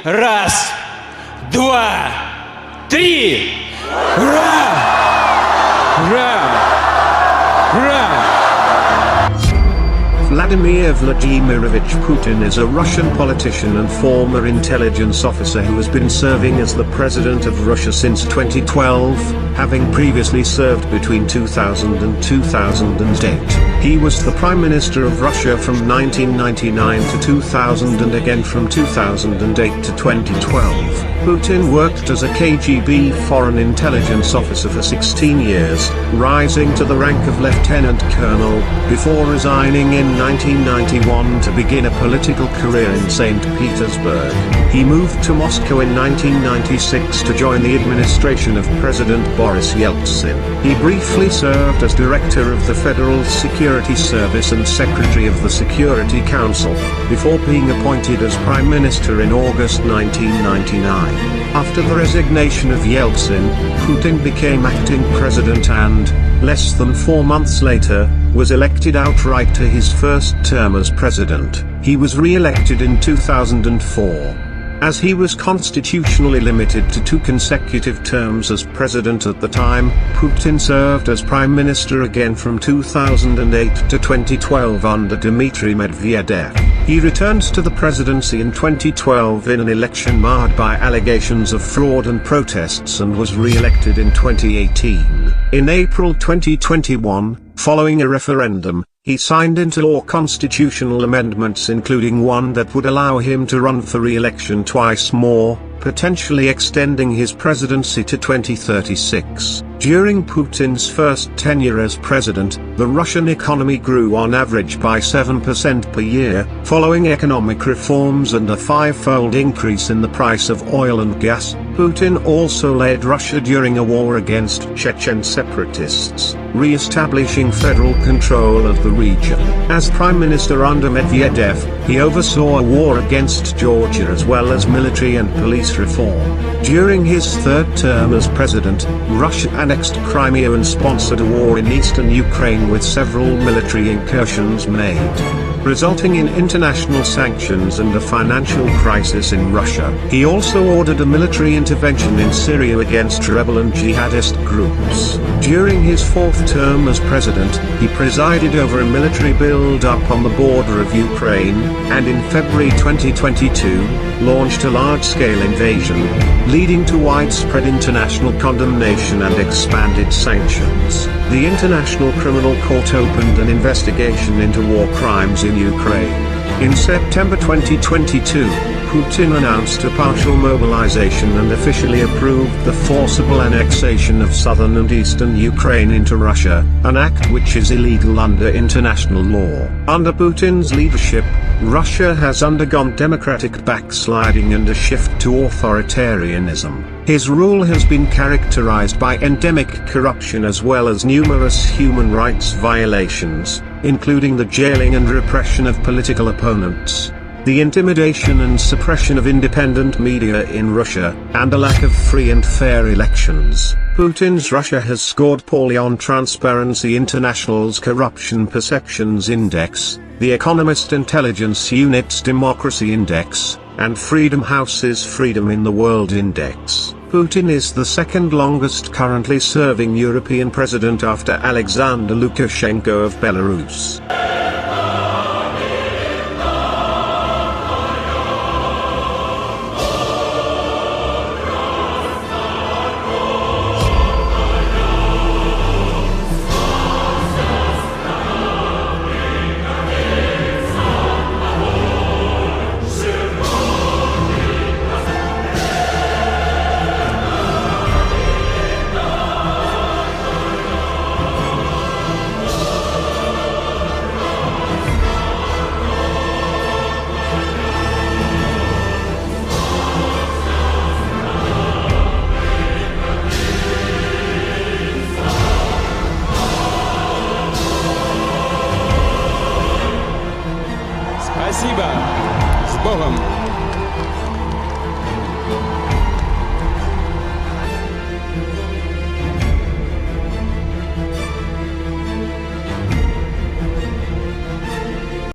Раз, два, три! Ура! Ура! Ура! Vladimir Vladimirovich Putin is a Russian politician and former intelligence officer who has been serving as the president of Russia since 2012, having previously served between 2000 and 2008. He was the Prime Minister of Russia from 1999 to 2000 and again from 2008 to 2012. Putin worked as a KGB foreign intelligence officer for 16 years, rising to the rank of lieutenant colonel, before resigning in 1991 to begin a political career in Saint Petersburg. He moved to Moscow in 1996 to join the administration of President Boris Yeltsin. He briefly served as director of the Federal Security Service and secretary of the Security Council, before being appointed as Prime Minister in August 1999. After the resignation of Yeltsin, Putin became acting president and, less than 4 months later, was elected outright to his first term as president. He was re-elected in 2004. As he was constitutionally limited to 2 consecutive terms as president at the time, Putin served as prime minister again from 2008 to 2012 under Dmitry Medvedev. He returned to the presidency in 2012 in an election marred by allegations of fraud and protests and was re-elected in 2018. In April 2021, following a referendum, he signed into law constitutional amendments including one that would allow him to run for re-election twice more, potentially extending his presidency to 2036. During Putin's first tenure as president, the Russian economy grew on average by 7% per year, following economic reforms and a 5-fold increase in the price of oil and gas. Putin also led Russia during a war against Chechen separatists, re-establishing federal control of the region. As prime minister under Medvedev, he oversaw a war against Georgia as well as military and police reform. During his third term as president, Russia annexed Crimea and sponsored a war in eastern Ukraine with several military incursions made, resulting in international sanctions and a financial crisis in Russia. He also ordered a military intervention in Syria against rebel and jihadist groups. During his fourth term as president, he presided over a military build-up on the border of Ukraine, and in February 2022, launched a large-scale invasion, leading to widespread international condemnation and expanded sanctions. The International Criminal Court opened an investigation into war crimes in Ukraine. In September 2022, Putin announced a partial mobilization and officially approved the forcible annexation of southern and eastern Ukraine into Russia, an act which is illegal under international law. Under Putin's leadership, Russia has undergone democratic backsliding and a shift to authoritarianism. His rule has been characterized by endemic corruption as well as numerous human rights violations, including the jailing and repression of political opponents, the intimidation and suppression of independent media in Russia, and a lack of free and fair elections. Putin's Russia has scored poorly on Transparency International's Corruption Perceptions Index, The Economist Intelligence Unit's Democracy Index, and Freedom House's Freedom in the World Index. Putin is the second longest currently serving European president after Alexander Lukashenko of Belarus. Спасибо. С Богом.